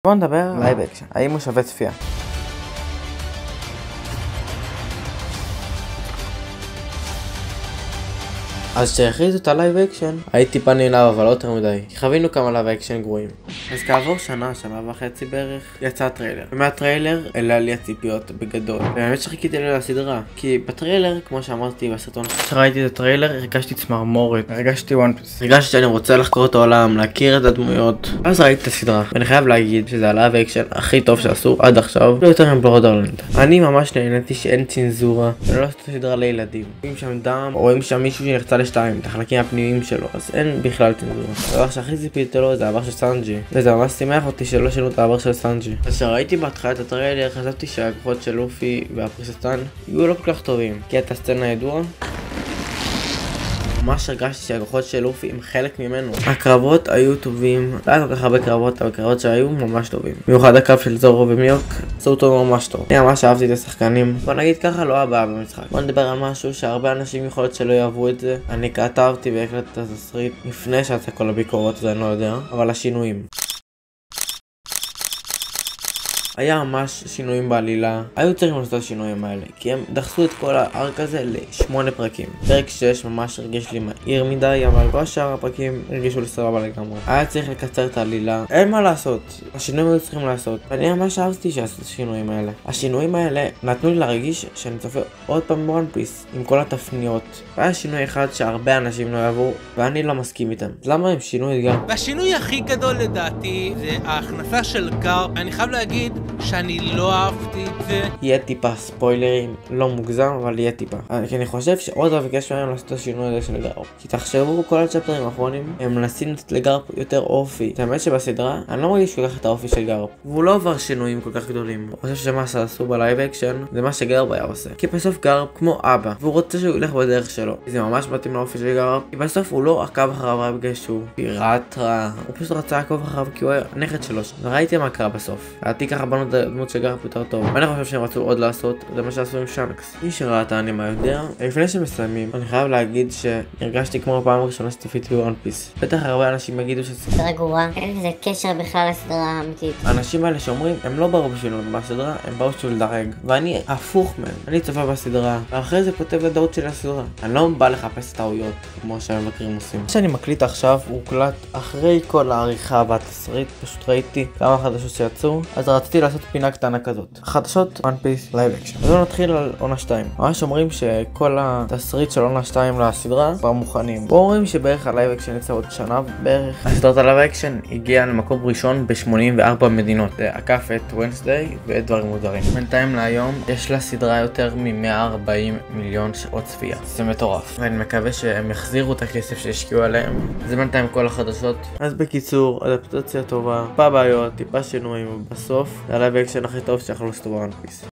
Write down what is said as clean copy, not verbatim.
בואו נדבר על לייב אקשן, האם הוא שווה צפייה? אז כשהכריזו את הלייב אקשן, הייתי טיפה נעלב אבל לא יותר מדי, כי חווינו כמה לייב אקשן גרועים. אז כעבור שנה וחצי בערך, יצא הטריילר. ומהטריילר העלה לי הציפיות בגדול. ובאמת שחיכיתי לסדרה, כי בטריילר, כמו שאמרתי בסרטון, כשראיתי את הטריילר, הרגשתי צמרמורת, הרגשתי וואן פיס. הרגשתי שאני רוצה לחקור את העולם, להכיר את הדמויות. אז ראיתי את הסדרה, ואני חייב להגיד שזה הלייב אקשן הכי טוב שעשו עד עכשיו, לא יותר מבלורדרלנד. אני ממש נהניתי שאין צנזורה, ולא לעשות סדרה לילדים. רואים שם דם, או רואים שם מישהו שנחצה לשתיים, את החלקים הפנימיים שלו, אז אין בכלל צנזורה. הדבר שהכי ציפיתי לו זה העבר של סנג'י, וזה ממש שימח אותי שלא שינו את העבר של סנג'י. אז כשראיתי בהתחלה את הטריילר, חשבתי שהכוחות של לופי והפריסטן יהיו לא כל כך טובים, כי את הסצנה ידועה. ממש הרגשתי שהכוחות של לופי הם חלק ממנו. הקרבות היו טובים, לא היה כל כך הרבה קרבות, אבל הקרבות שהיו ממש טובים. במיוחד הקרב של זורו ומיוק, עשו אותו ממש טוב. אני ממש אהבתי את השחקנים. בוא נגיד ככה, לא הבאה במשחק. בוא נדבר על משהו שהרבה אנשים יכול להיות שלא יאהבו את זה. אני כתבתי והקלטתי את התסריט לפני שיצא כל הביקורות, זה אני לא יודע, אבל השינויים. היה ממש שינויים בעלילה, היו צריכים לעשות את השינויים האלה, כי הם דחסו את כל הארק הזה ל8 פרקים. פרק 6 ממש הרגיש לי מהיר מדי, אבל כל השאר הפרקים הרגישו לי סבבה לגמרי. היה צריך לקצר את העלילה, אין מה לעשות, השינויים היו צריכים לעשות, ואני ממש אהבתי שעשו את השינויים האלה. השינויים האלה נתנו לי להרגיש שאני צופה עוד פעם בוואן פיס, עם כל התפניות. והיה שינוי אחד שהרבה אנשים לא אהבו, ואני לא מסכים איתם. למה הם שינו את גארפ? והשינוי הכי גדול לדעתי זה ההכנסה של גארפ. אני חייב להגיד שאני לא אהבתי את זה. יהיה טיפה ספוילרים, לא מוגזם, אבל יהיה טיפה. כי אני חושב שעוד ביקש מהם לעשות את השינוי הזה של גארפ. כי תחשבו, כל הצ'פטרים האחרונים הם מנסים לתת לגארפ יותר אופי. את האמת שבסדרה אני לא מרגיש כל כך את האופי של גארפ, והוא לא עבר שינויים כל כך גדולים. אני חושב שמה שעשו בלייב אקשן זה מה שגארפ היה עושה, כי בסוף גארפ כמו אבא, והוא רוצה שהוא ילך בדרך שלו. זה ממש מתאים לאופי של גארפ, כי בסוף הוא לא עקב אחריו בגלל שהוא פיראט רע, הוא פשוט רצה לעקוב אחריו כי הוא היה הנכד שלו. וראיתי מה קרה בסוף. ראיתי ככה בנו את הדמות של גארפ יותר טוב, ואני חושב שהם רצו עוד לעשות, זה מה שעשו עם שנקס. מי שראה את האנימה יודע. לפני שמסיימים, אני חייב להגיד שהרגשתי כמו הפעם הראשונה שצפיתי בוואן פיס. בטח הרבה אנשים יגידו סדרה גרועה, אין לזה קשר בכלל לסדרה האמיתית. האנשים האלה שאומרים, הם לא באו בשביל בסדרה, הם באו בשביל לדרג. ואני הפוך מהם. אני צופה בסדרה, ואחרי זה כותב לדעות של הסדרה. אני לא בא לחפש טעויות, כמו שהמבקרים עושים. מה שאני מקליט עכשיו, הוא הוקלט אחרי כל העריכה והתסריט. פשוט ראיתי כמה חדשות שיצאו, אז רציתי לעשות פינה קטנה כזאת. חדשות וואן פיס לייב אקשן. אז בואו נתחיל על עונה 2. ממש אומרים שכל התסריט של עונה 2 לסדרה כבר מוכנים. בואו אומרים שבערך הלייב אקשן יצא עוד שנה בערך. הסדרת הלייב אקשן הגיעה למקום ראשון ב84 מדינות. זה עקף את ונסדיי ודברים מוזרים. בינתיים להיום יש לה יותר מ140 מיליון שעות צפייה. זה מטורף. ואני מקווה שהם יחזירו את הכסף שהשקיעו עליהם. זה בינתיים כל החדשות. אז בקיצור, אדפטציה טובה, טיפה בעיות, טיפה שינויים, ובסוף זה הלייב אקשן הכי טוב שיכולו לעשות בוואן פיס.